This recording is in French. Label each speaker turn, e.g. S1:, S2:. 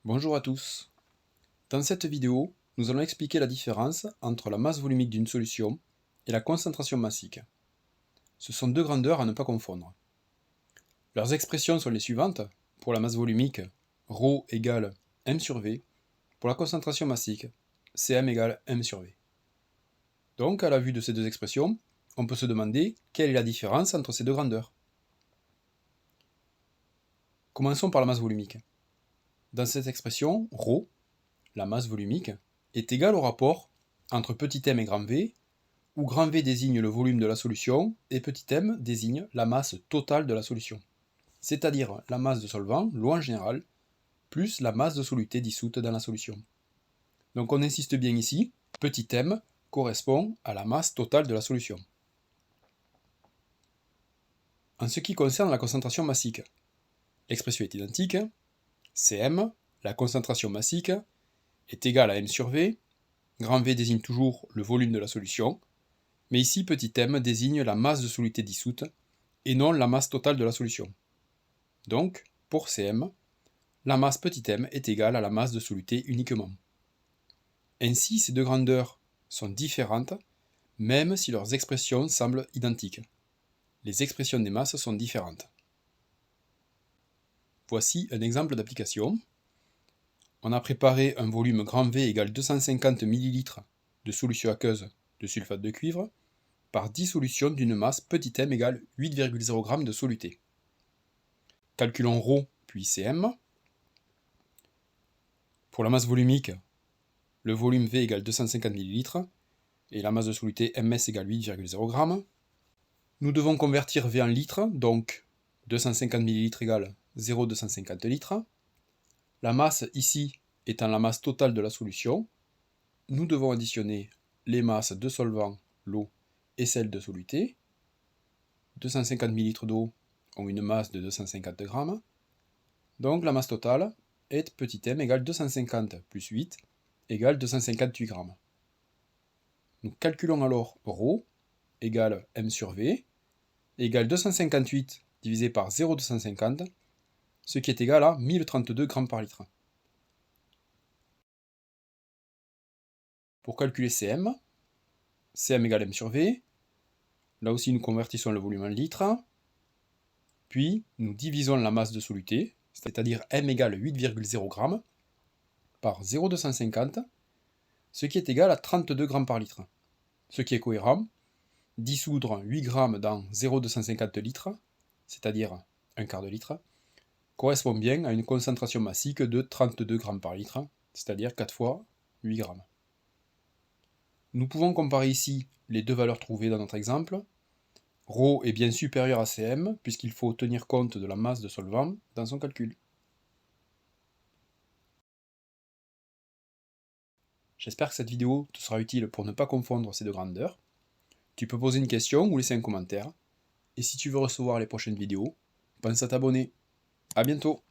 S1: Bonjour à tous. Dans cette vidéo, nous allons expliquer la différence entre la masse volumique d'une solution et la concentration massique. Ce sont deux grandeurs à ne pas confondre. Leurs expressions sont les suivantes. Pour la masse volumique, ρ égale m sur v. Pour la concentration massique, Cm égale m sur v. Donc, à la vue de ces deux expressions, on peut se demander quelle est la différence entre ces deux grandeurs. Commençons par la masse volumique. Dans cette expression, ρ, la masse volumique, est égale au rapport entre petit m et grand V, où grand V désigne le volume de la solution et petit m désigne la masse totale de la solution, c'est-à-dire la masse de solvant, l'eau en général, plus la masse de soluté dissoute dans la solution. Donc on insiste bien ici, petit m correspond à la masse totale de la solution. En ce qui concerne la concentration massique, l'expression est identique, Cm, la concentration massique, est égale à m sur V, grand V désigne toujours le volume de la solution, mais ici petit m désigne la masse de soluté dissoute et non la masse totale de la solution. Donc, pour Cm, la masse petit m est égale à la masse de soluté uniquement. Ainsi, ces deux grandeurs sont différentes, même si leurs expressions semblent identiques. Les expressions des masses sont différentes. Voici un exemple d'application. On a préparé un volume grand V égale 250 ml de solution aqueuse de sulfate de cuivre par dissolution d'une masse petit m égale 8,0 g de soluté. Calculons ρ puis Cm. Pour la masse volumique, le volume V égale 250 ml et la masse de soluté Ms égale 8,0 g. Nous devons convertir V en litres, donc 250 ml égale 0,250 litres. La masse ici étant la masse totale de la solution, nous devons additionner les masses de solvant, l'eau, et celle de soluté. 250 ml d'eau ont une masse de 250 g. Donc la masse totale est petit m égale 250 plus 8 égale 258 g. Nous calculons alors ρ égale m sur v égale 258 divisé par 0,250, ce qui est égal à 1032 g par litre. Pour calculer Cm, Cm égale m sur v, là aussi nous convertissons le volume en litres, puis nous divisons la masse de soluté, c'est-à-dire m égale 8,0 g, par 0,250, ce qui est égal à 32 g par litre. Ce qui est cohérent, dissoudre 8 g dans 0,250 litres, c'est-à-dire un quart de litre, correspond bien à une concentration massique de 32 g par litre, c'est-à-dire 4 fois 8 g. Nous pouvons comparer ici les deux valeurs trouvées dans notre exemple. ρ est bien supérieur à Cm, puisqu'il faut tenir compte de la masse de solvant dans son calcul. J'espère que cette vidéo te sera utile pour ne pas confondre ces deux grandeurs. Tu peux poser une question ou laisser un commentaire. Et si tu veux recevoir les prochaines vidéos, pense à t'abonner. A bientôt!